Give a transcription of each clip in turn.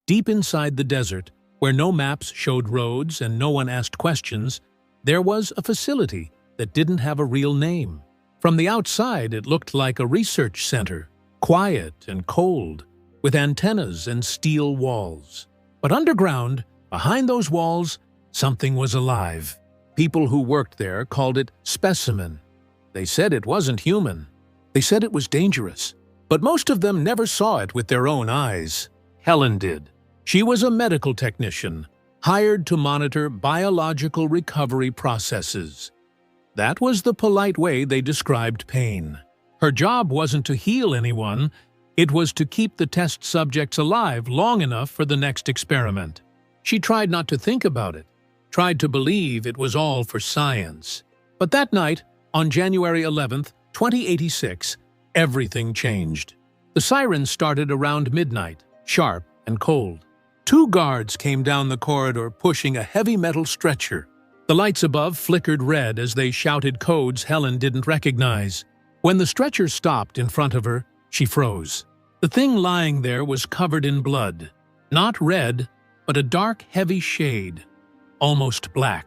Deep inside the desert, where no maps showed roads and no one asked questions, there was a facility that didn't have a real name. From the outside, it looked like a research center, quiet and cold, with antennas and steel walls. But underground, behind those walls, something was alive. People who worked there called it Specimen. They said it wasn't human. They said it was dangerous. But most of them never saw it with their own eyes. Helen did. She was a medical technician, hired to monitor biological recovery processes. That was the polite way they described pain. Her job wasn't to heal anyone, it was to keep the test subjects alive long enough for the next experiment. She tried not to think about it, tried to believe it was all for science. But that night, on January 11th, 2086, everything changed. The sirens started around midnight, sharp and cold. 2 guards came down the corridor pushing a heavy metal stretcher. The lights above flickered red as they shouted codes Helen didn't recognize. When the stretcher stopped in front of her, she froze. The thing lying there was covered in blood. Not red, but a dark, heavy shade. Almost black.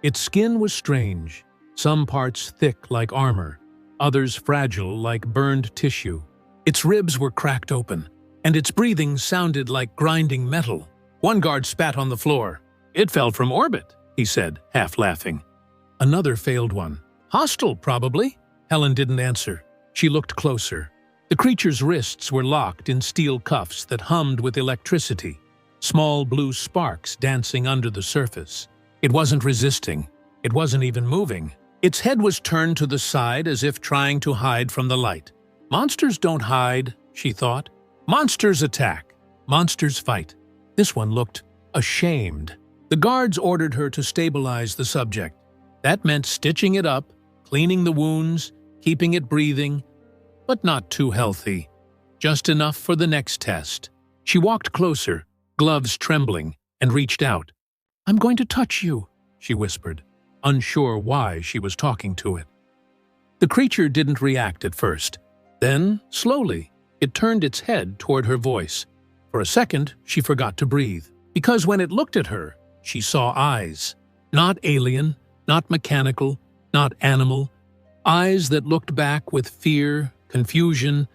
Its skin was strange. Some parts thick like armor, others fragile like burned tissue. Its ribs were cracked open, and its breathing sounded like grinding metal. One guard spat on the floor. "It fell from orbit," he said, half laughing. Another failed one. "Hostile, probably." Helen didn't answer. She looked closer. The creature's wrists were locked in steel cuffs that hummed with electricity, small blue sparks dancing under the surface. It wasn't resisting. It wasn't even moving. Its head was turned to the side as if trying to hide from the light. Monsters don't hide, she thought. Monsters attack. Monsters fight. This one looked ashamed. The guards ordered her to stabilize the subject. That meant stitching it up, cleaning the wounds, keeping it breathing, but not too healthy. Just enough for the next test. She walked closer, gloves trembling, and reached out. "I'm going to touch you," she whispered, unsure why she was talking to it. The creature didn't react at first. Then, slowly, it turned its head toward her voice. For a second, she forgot to breathe, because when it looked at her, she saw eyes. Not alien, not mechanical, not animal. Eyes that looked back with fear, confusion,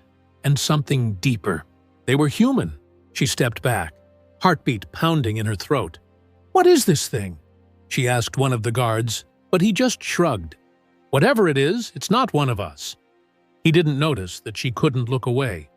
and something deeper. They were human. She stepped back, heartbeat pounding in her throat. "What is this thing?" she asked one of the guards, but he just shrugged. "Whatever it is, it's not one of us." He didn't notice that she couldn't look away.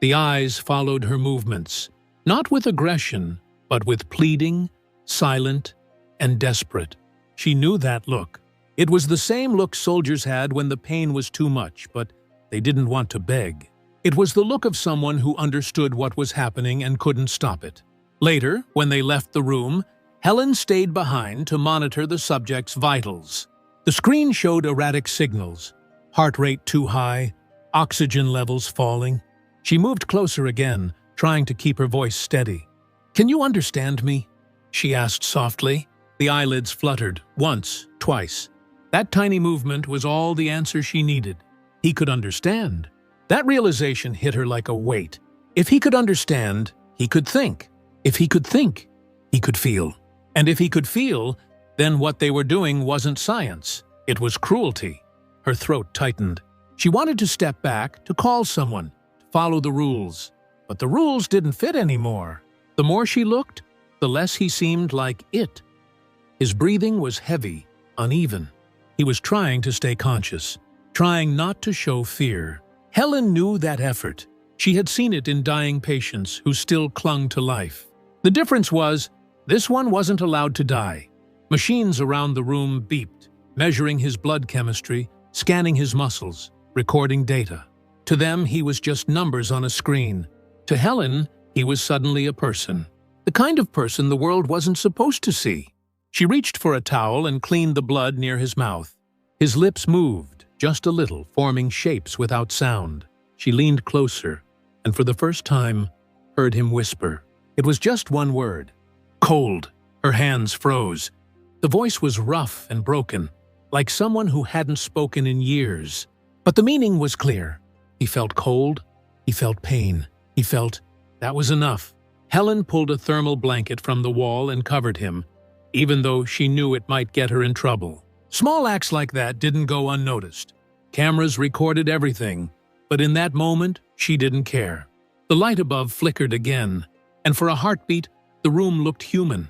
The eyes followed her movements, not with aggression, but with pleading, silent, and desperate. She knew that look. It was the same look soldiers had when the pain was too much, but they didn't want to beg. It was the look of someone who understood what was happening and couldn't stop it. Later, when they left the room, Helen stayed behind to monitor the subject's vitals. The screen showed erratic signals, heart rate too high, oxygen levels falling. She moved closer again, trying to keep her voice steady. "Can you understand me?" she asked softly. The eyelids fluttered, once, twice. That tiny movement was all the answer she needed. He could understand. That realization hit her like a weight. If he could understand, he could think. If he could think, he could feel. And if he could feel, then what they were doing wasn't science. It was cruelty. Her throat tightened. She wanted to step back, to call someone, to follow the rules. But the rules didn't fit anymore. The more she looked, the less he seemed like it. His breathing was heavy, uneven. He was trying to stay conscious, trying not to show fear. Helen knew that effort. She had seen it in dying patients who still clung to life. The difference was, this one wasn't allowed to die. Machines around the room beeped, measuring his blood chemistry, scanning his muscles, recording data. To them, he was just numbers on a screen. To Helen, he was suddenly a person. The kind of person the world wasn't supposed to see. She reached for a towel and cleaned the blood near his mouth. His lips moved, just a little, forming shapes without sound. She leaned closer, and for the first time, heard him whisper. It was just one word. Cold. Her hands froze. The voice was rough and broken, like someone who hadn't spoken in years. But the meaning was clear. He felt cold. He felt pain. He felt that was enough. Helen pulled a thermal blanket from the wall and covered him, even though she knew it might get her in trouble. Small acts like that didn't go unnoticed. Cameras recorded everything, but in that moment, she didn't care. The light above flickered again, and for a heartbeat, the room looked human.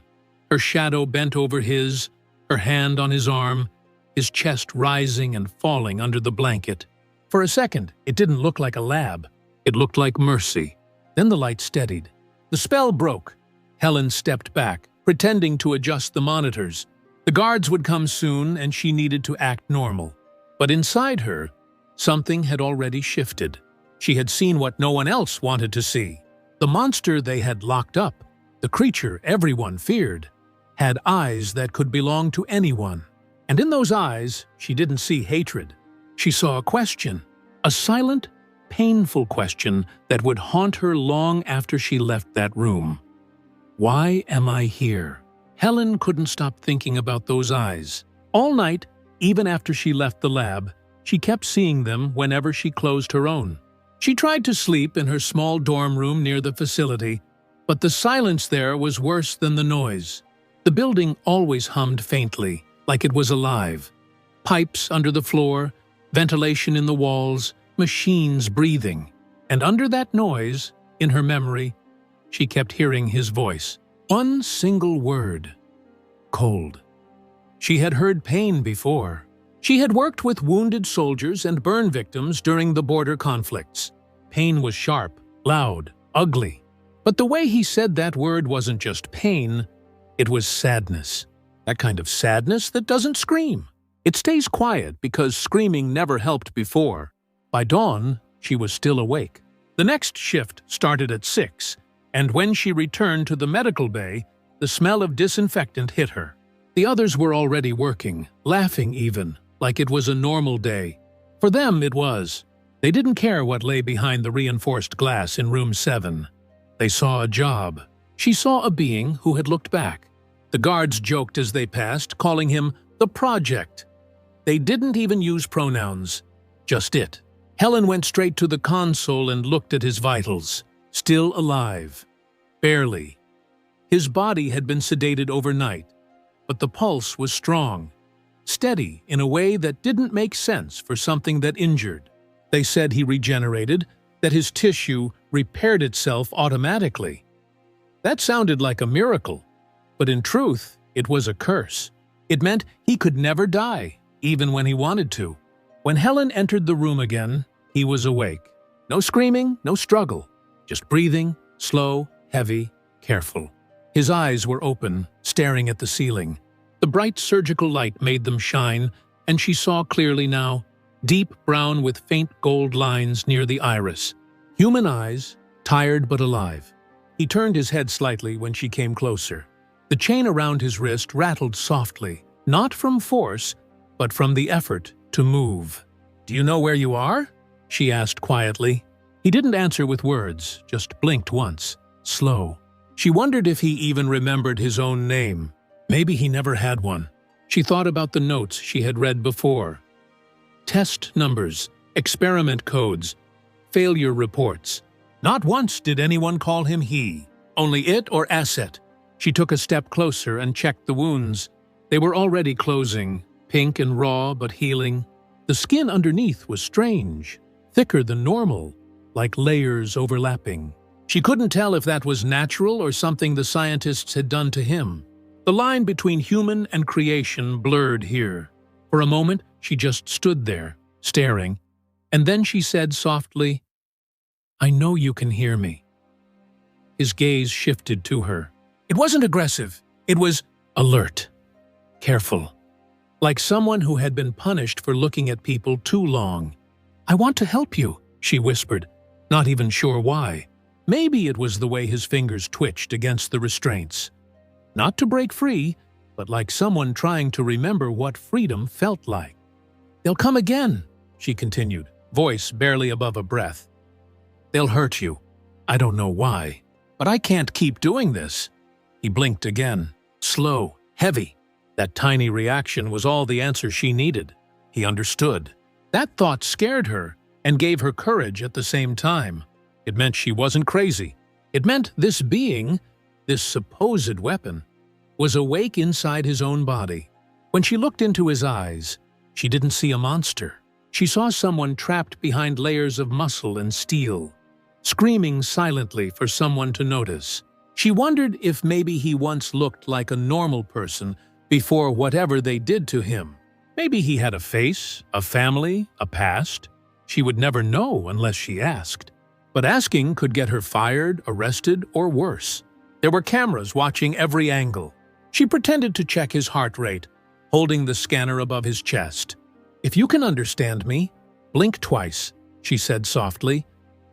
Her shadow bent over his, her hand on his arm, his chest rising and falling under the blanket. For a second, it didn't look like a lab. It looked like mercy. Then the light steadied. The spell broke. Helen stepped back, pretending to adjust the monitors. The guards would come soon, and she needed to act normal. But inside her, something had already shifted. She had seen what no one else wanted to see. The monster they had locked up, the creature everyone feared, had eyes that could belong to anyone. And in those eyes, she didn't see hatred. She saw a question, a silent, painful question that would haunt her long after she left that room. Why am I here? Helen couldn't stop thinking about those eyes. All night, even after she left the lab, she kept seeing them whenever she closed her own. She tried to sleep in her small dorm room near the facility, but the silence there was worse than the noise. The building always hummed faintly, like it was alive. Pipes under the floor, ventilation in the walls, machines breathing. And under that noise, in her memory, she kept hearing his voice. One single word. Cold. She had heard pain before. She had worked with wounded soldiers and burn victims during the border conflicts. Pain was sharp, loud, ugly. But the way he said that word wasn't just pain, it was sadness. That kind of sadness that doesn't scream. It stays quiet because screaming never helped before. By dawn, she was still awake. The next shift started at 6, and when she returned to the medical bay, the smell of disinfectant hit her. The others were already working, laughing even, like it was a normal day. For them, it was. They didn't care what lay behind the reinforced glass in room 7. They saw a job. She saw a being who had looked back. The guards joked as they passed, calling him the Project. They didn't even use pronouns. Just it. Helen went straight to the console and looked at his vitals. Still alive. Barely. His body had been sedated overnight, but the pulse was strong. Steady in a way that didn't make sense for something that injured. They said he regenerated, that his tissue repaired itself automatically. That sounded like a miracle, but in truth, it was a curse. It meant he could never die, even when he wanted to. When Helen entered the room again, he was awake. No screaming, no struggle, just breathing, slow, heavy, careful. His eyes were open, staring at the ceiling. The bright surgical light made them shine, and she saw clearly now, deep brown with faint gold lines near the iris. Human eyes, tired but alive. He turned his head slightly when she came closer. The chain around his wrist rattled softly, not from force, but from the effort to move. "Do you know where you are?" she asked quietly. He didn't answer with words, just blinked once, slow. She wondered if he even remembered his own name. Maybe he never had one. She thought about the notes she had read before. Test numbers, experiment codes, failure reports. Not once did anyone call him he, only it or asset. She took a step closer and checked the wounds. They were already closing, pink and raw but healing. The skin underneath was strange, thicker than normal, like layers overlapping. She couldn't tell if that was natural or something the scientists had done to him. The line between human and creation blurred here. For a moment, she just stood there, staring, and then she said softly, "I know you can hear me." His gaze shifted to her. It wasn't aggressive. It was alert, careful, like someone who had been punished for looking at people too long. "I want to help you," she whispered, not even sure why. Maybe it was the way his fingers twitched against the restraints. Not to break free, but like someone trying to remember what freedom felt like. "They'll come again," she continued, voice barely above a breath. "They'll hurt you. I don't know why, but I can't keep doing this." He blinked again, slow, heavy. That tiny reaction was all the answer she needed. He understood. That thought scared her and gave her courage at the same time. It meant she wasn't crazy. It meant this being, this supposed weapon, was awake inside his own body. When she looked into his eyes, she didn't see a monster. She saw someone trapped behind layers of muscle and steel, screaming silently for someone to notice. She wondered if maybe he once looked like a normal person before whatever they did to him. Maybe he had a face, a family, a past. She would never know unless she asked. But asking could get her fired, arrested, or worse. There were cameras watching every angle. She pretended to check his heart rate, holding the scanner above his chest. "If you can understand me, blink twice," she said softly.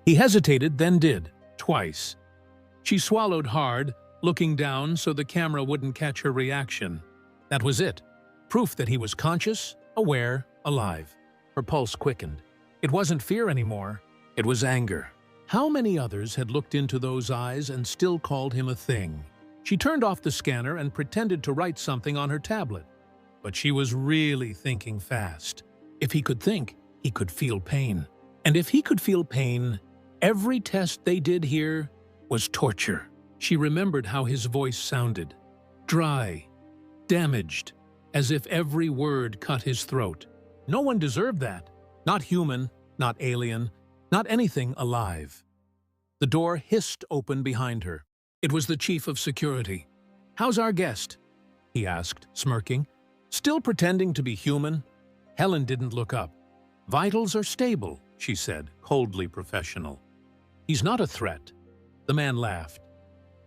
He hesitated, then did, twice. She swallowed hard, looking down so the camera wouldn't catch her reaction. That was it. Proof that he was conscious, aware, alive. Her pulse quickened. It wasn't fear anymore. It was anger. How many others had looked into those eyes and still called him a thing? She turned off the scanner and pretended to write something on her tablet. But she was really thinking fast. If he could think, he could feel pain. And if he could feel pain, every test they did here was torture. She remembered how his voice sounded. Dry, damaged, as if every word cut his throat. No one deserved that. Not human, not alien, not anything alive. The door hissed open behind her. It was the chief of security. "How's our guest?" he asked, smirking. Still pretending to be human? Helen didn't look up. "Vitals are stable," she said, coldly professional. "He's not a threat." The man laughed.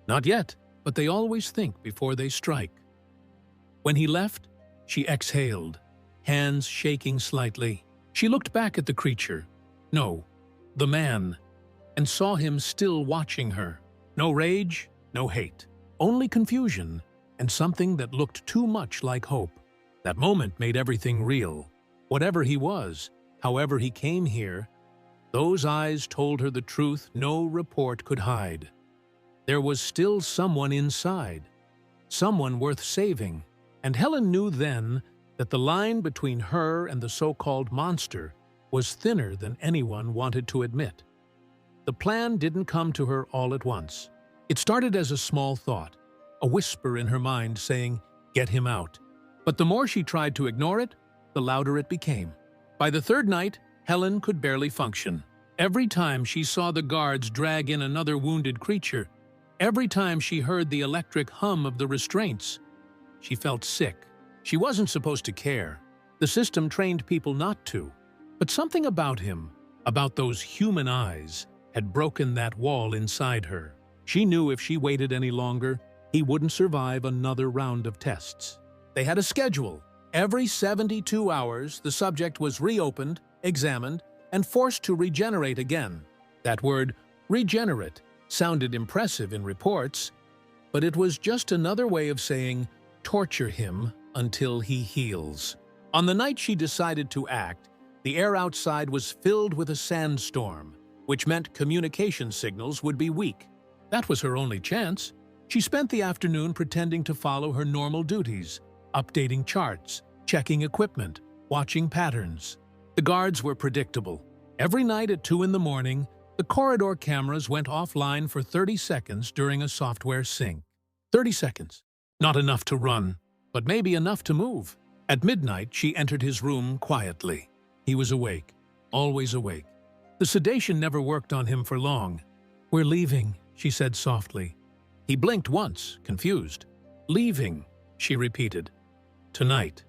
"Not yet, but they always think before they strike." When he left, she exhaled, hands shaking slightly. She looked back at the creature. No, the man, and saw him still watching her. No rage, no hate, only confusion, and something that looked too much like hope. That moment made everything real. Whatever he was, however he came here, those eyes told her the truth no report could hide. There was still someone inside, someone worth saving, and Helen knew then that the line between her and the so-called monster was thinner than anyone wanted to admit. The plan didn't come to her all at once. It started as a small thought, a whisper in her mind saying, "Get him out." But the more she tried to ignore it, the louder it became. By the third night, Helen could barely function. Every time she saw the guards drag in another wounded creature, every time she heard the electric hum of the restraints, she felt sick. She wasn't supposed to care. The system trained people not to. But something about him, about those human eyes, had broken that wall inside her. She knew if she waited any longer, he wouldn't survive another round of tests. They had a schedule. Every 72 hours, the subject was reopened, examined, and forced to regenerate again. That word, regenerate, sounded impressive in reports, but it was just another way of saying, torture him until he heals. On the night she decided to act, the air outside was filled with a sandstorm, which meant communication signals would be weak. That was her only chance. She spent the afternoon pretending to follow her normal duties, updating charts, checking equipment, watching patterns. The guards were predictable. Every night at 2 in the morning, the corridor cameras went offline for 30 seconds during a software sync. 30 seconds. Not enough to run, but maybe enough to move. At midnight, she entered his room quietly. He was awake, always awake. The sedation never worked on him for long. "We're leaving," she said softly. He blinked once, confused. "Leaving," she repeated. "Tonight."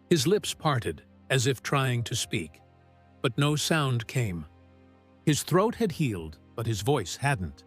His lips parted, as if trying to speak, but no sound came. His throat had healed, but his voice hadn't.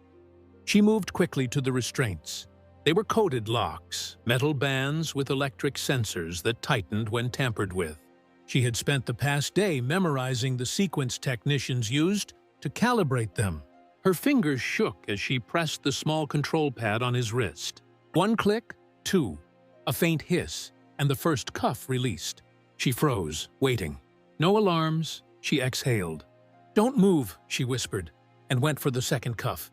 She moved quickly to the restraints. They were coated locks, metal bands with electric sensors that tightened when tampered with. She had spent the past day memorizing the sequence technicians used to calibrate them. Her fingers shook as she pressed the small control pad on his wrist. 1 click, 2, a faint hiss, and the first cuff released. She froze, waiting. No alarms, she exhaled. "Don't move," she whispered, and went for the second cuff.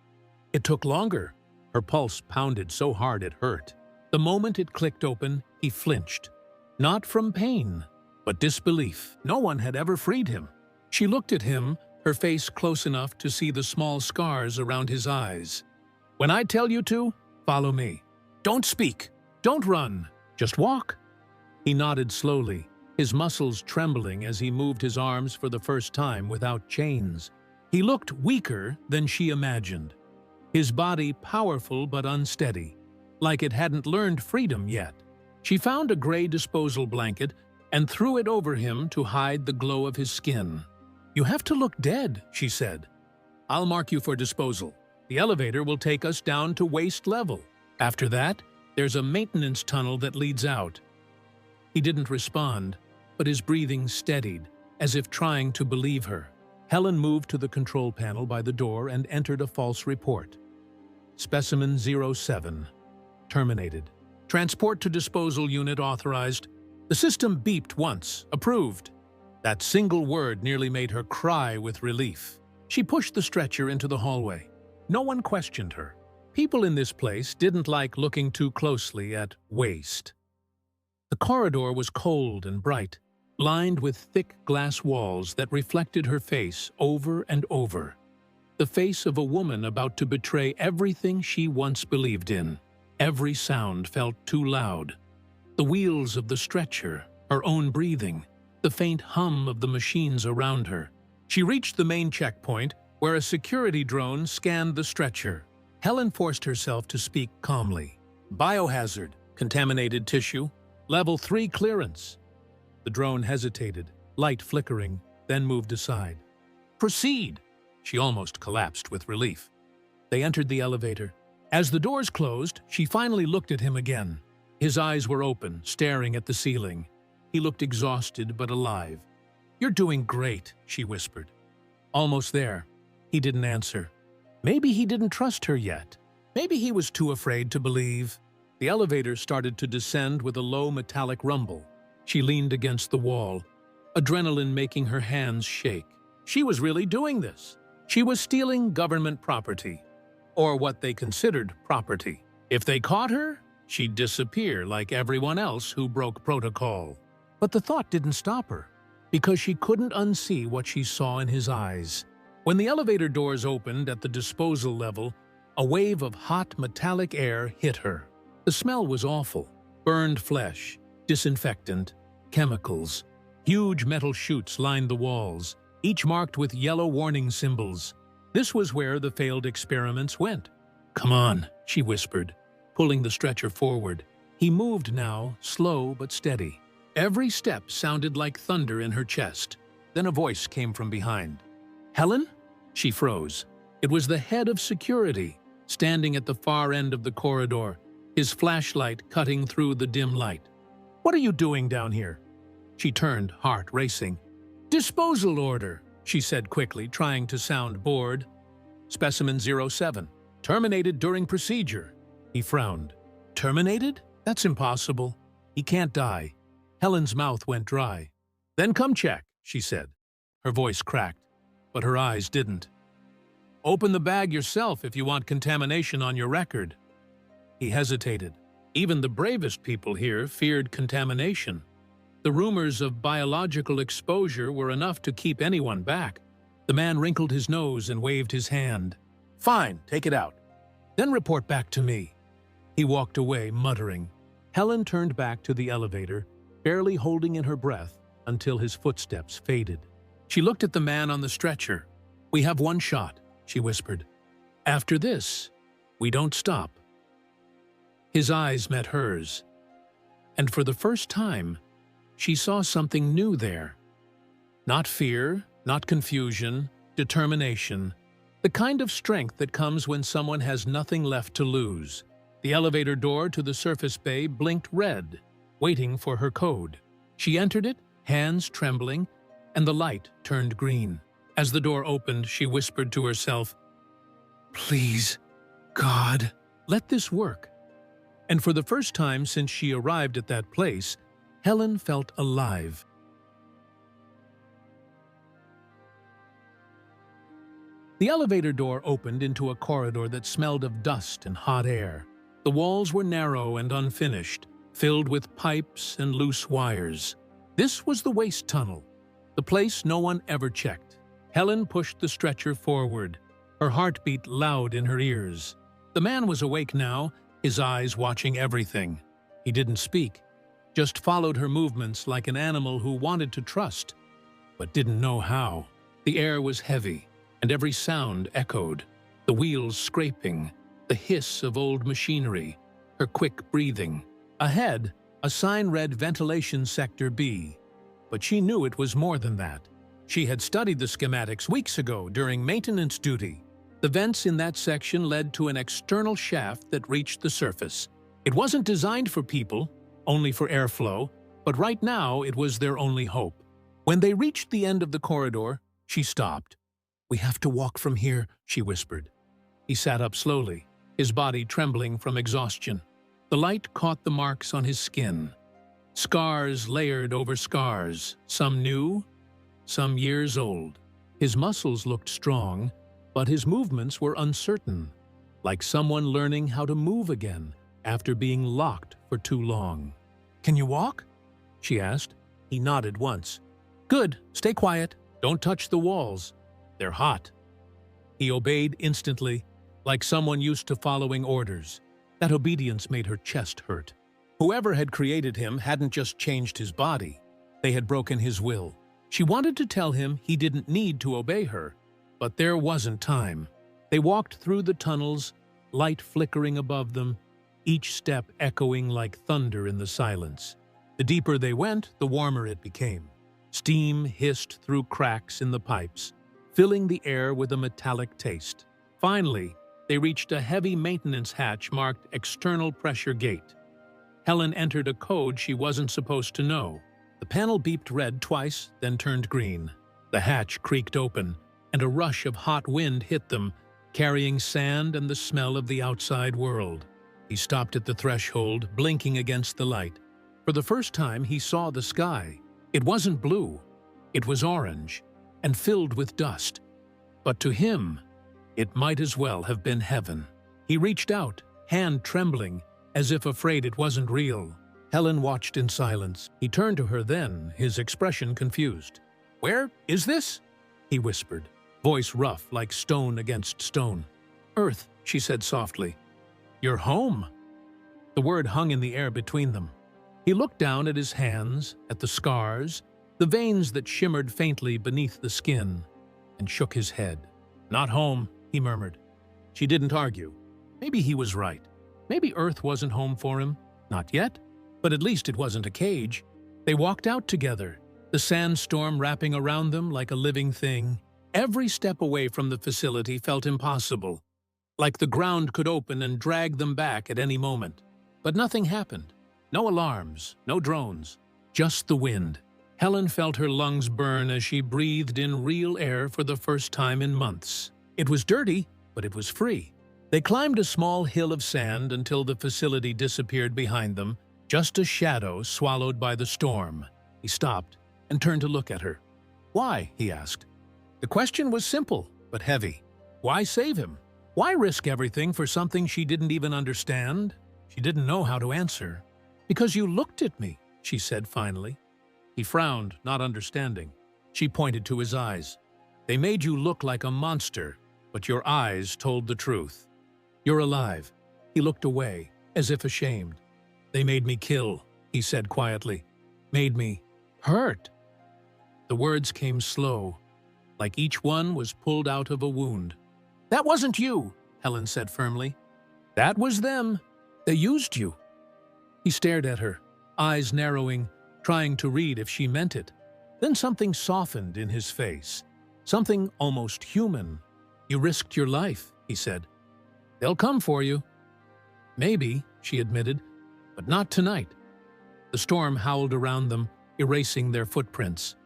It took longer. Her pulse pounded so hard it hurt. The moment it clicked open, he flinched. Not from pain, but disbelief. No one had ever freed him. She looked at him, her face close enough to see the small scars around his eyes. When I tell you to, follow me. Don't speak. Don't run. Just walk." He nodded slowly, his muscles trembling as he moved his arms for the first time without chains. He looked weaker than she imagined, his body powerful but unsteady, like it hadn't learned freedom yet. She found a gray disposal blanket and threw it over him to hide the glow of his skin. "You have to look dead," she said. "I'll mark you for disposal. The elevator will take us down to waist level. After that, there's a maintenance tunnel that leads out." He didn't respond, but his breathing steadied, as if trying to believe her. Helen moved to the control panel by the door and entered a false report. Specimen 07. Terminated. Transport to disposal unit authorized. The system beeped once. Approved. That single word nearly made her cry with relief. She pushed the stretcher into the hallway. No one questioned her. People in this place didn't like looking too closely at waste. The corridor was cold and bright, lined with thick glass walls that reflected her face over and over. The face of a woman about to betray everything she once believed in. Every sound felt too loud. The wheels of the stretcher, her own breathing, the faint hum of the machines around her. She reached the main checkpoint, where a security drone scanned the stretcher. Helen forced herself to speak calmly. "Biohazard, contaminated tissue, level 3 clearance." The drone hesitated, light flickering, then moved aside. "Proceed." She almost collapsed with relief. They entered the elevator. As the doors closed, she finally looked at him again. His eyes were open, staring at the ceiling. He looked exhausted but alive. "You're doing great," she whispered. "Almost there." He didn't answer. Maybe he didn't trust her yet. Maybe he was too afraid to believe. The elevator started to descend with a low metallic rumble. She leaned against the wall, adrenaline making her hands shake. She was really doing this. She was stealing government property, or what they considered property. If they caught her, she'd disappear like everyone else who broke protocol. But the thought didn't stop her, because she couldn't unsee what she saw in his eyes. When the elevator doors opened at the disposal level, a wave of hot metallic air hit her. The smell was awful. Burned flesh, disinfectant, chemicals. Huge metal chutes lined the walls, each marked with yellow warning symbols. This was where the failed experiments went. "Come on," she whispered, pulling the stretcher forward. He moved now, slow but steady. Every step sounded like thunder in her chest. Then a voice came from behind. "Helen?" She froze. It was the head of security, standing at the far end of the corridor, his flashlight cutting through the dim light. "What are you doing down here?" She turned, heart racing. "Disposal order," she said quickly, trying to sound bored. "Specimen 07. Terminated during procedure." He frowned. "Terminated? That's impossible. He can't die." Helen's mouth went dry. "Then come check," she said. Her voice cracked, but her eyes didn't. "Open the bag yourself if you want contamination on your record." He hesitated. Even the bravest people here feared contamination. The rumors of biological exposure were enough to keep anyone back. The man wrinkled his nose and waved his hand. "Fine, take it out. Then report back to me." He walked away, muttering. Helen turned back to the elevator, barely holding in her breath until his footsteps faded. She looked at the man on the stretcher. "We have one shot," she whispered. "After this, we don't stop." His eyes met hers, and for the first time, she saw something new there. Not fear, not confusion, determination. The kind of strength that comes when someone has nothing left to lose. The elevator door to the surface bay blinked red, waiting for her code. She entered it, hands trembling, and the light turned green. As the door opened, she whispered to herself, "Please, God, let this work." And for the first time since she arrived at that place, Helen felt alive. The elevator door opened into a corridor that smelled of dust and hot air. The walls were narrow and unfinished, filled with pipes and loose wires. This was the waste tunnel, the place no one ever checked. Helen pushed the stretcher forward, her heartbeat loud in her ears. The man was awake now, his eyes watching everything. He didn't speak, just followed her movements like an animal who wanted to trust, but didn't know how. The air was heavy, and every sound echoed. The wheels scraping, the hiss of old machinery, her quick breathing. Ahead, a sign read Ventilation Sector B, but she knew it was more than that. She had studied the schematics weeks ago during maintenance duty. The vents in that section led to an external shaft that reached the surface. It wasn't designed for people, only for airflow, but right now it was their only hope. When they reached the end of the corridor, she stopped. "We have to walk from here," she whispered. He sat up slowly, his body trembling from exhaustion. The light caught the marks on his skin. Scars layered over scars, some new, some years old. His muscles looked strong, but his movements were uncertain, like someone learning how to move again after being locked for too long. "Can you walk?" she asked. He nodded once. "Good, stay quiet. Don't touch the walls. They're hot." He obeyed instantly, like someone used to following orders. That obedience made her chest hurt. Whoever had created him hadn't just changed his body. They had broken his will. She wanted to tell him he didn't need to obey her, but there wasn't time. They walked through the tunnels, light flickering above them, each step echoing like thunder in the silence. The deeper they went, the warmer it became. Steam hissed through cracks in the pipes, filling the air with a metallic taste. Finally, they reached a heavy maintenance hatch marked External Pressure Gate. Helen entered a code she wasn't supposed to know. The panel beeped red twice, then turned green. The hatch creaked open, and a rush of hot wind hit them, carrying sand and the smell of the outside world. He stopped at the threshold, blinking against the light. For the first time, he saw the sky. It wasn't blue. It was orange, and filled with dust. But to him, it might as well have been heaven. He reached out, hand trembling, as if afraid it wasn't real. Helen watched in silence. He turned to her then, his expression confused. "Where is this?" he whispered, voice rough like stone against stone. "Earth," she said softly. "You're home." The word hung in the air between them. He looked down at his hands, at the scars, the veins that shimmered faintly beneath the skin, and shook his head. "Not home," he murmured. She didn't argue. Maybe he was right. Maybe Earth wasn't home for him. Not yet, but at least it wasn't a cage. They walked out together, the sandstorm wrapping around them like a living thing. Every step away from the facility felt impossible, like the ground could open and drag them back at any moment. But nothing happened. No alarms, no drones, just the wind. Helen felt her lungs burn as she breathed in real air for the first time in months. It was dirty, but it was free. They climbed a small hill of sand until the facility disappeared behind them, just a shadow swallowed by the storm. He stopped and turned to look at her. "Why?" he asked. The question was simple, but heavy. Why save him? Why risk everything for something she didn't even understand? She didn't know how to answer. "Because you looked at me," she said finally. He frowned, not understanding. She pointed to his eyes. "They made you look like a monster, but your eyes told the truth. You're alive." He looked away, as if ashamed. "They made me kill," he said quietly. "Made me hurt." The words came slow, like each one was pulled out of a wound. "That wasn't you," Helen said firmly. "That was them. They used you." He stared at her, eyes narrowing, trying to read if she meant it. Then something softened in his face, something almost human. "You risked your life," he said. "They'll come for you." "Maybe," she admitted, "but not tonight." The storm howled around them, erasing their footprints.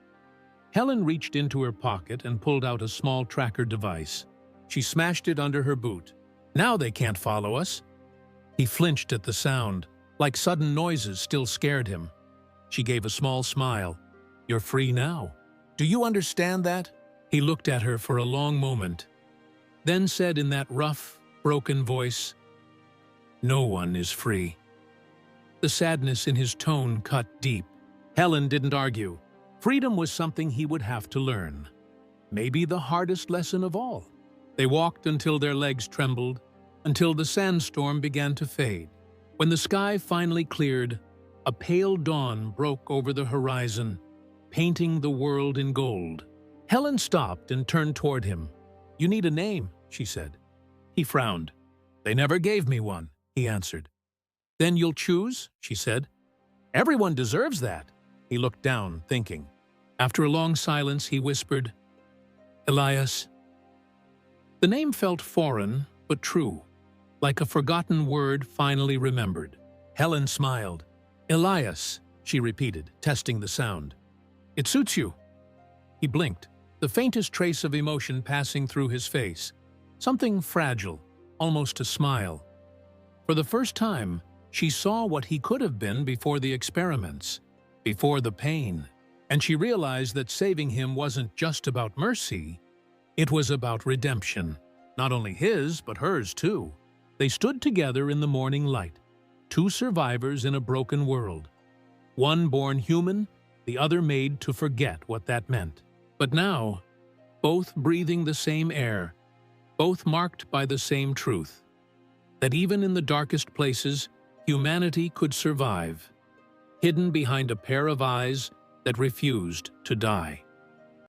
Helen reached into her pocket and pulled out a small tracker device. She smashed it under her boot. "Now they can't follow us." He flinched at the sound, like sudden noises still scared him. She gave a small smile. "You're free now. Do you understand that?" He looked at her for a long moment, then said in that rough, broken voice, "No one is free." The sadness in his tone cut deep. Helen didn't argue. Freedom was something he would have to learn. Maybe the hardest lesson of all. They walked until their legs trembled, until the sandstorm began to fade. When the sky finally cleared, a pale dawn broke over the horizon, painting the world in gold. Helen stopped and turned toward him. "You need a name," she said. He frowned. "They never gave me one," he answered. "Then you'll choose?" she said. "Everyone deserves that." He looked down, thinking. After a long silence, he whispered, "Elias." The name felt foreign, but true, like a forgotten word finally remembered. Helen smiled. "Elias," she repeated, testing the sound. "It suits you." He blinked, the faintest trace of emotion passing through his face. Something fragile, almost a smile. For the first time, she saw what he could have been before the experiments, before the pain, and she realized that saving him wasn't just about mercy, it was about redemption. Not only his, but hers too. They stood together in the morning light, two survivors in a broken world. One born human, the other made to forget what that meant. But now, both breathing the same air, both marked by the same truth, that even in the darkest places, humanity could survive, hidden behind a pair of eyes that refused to die.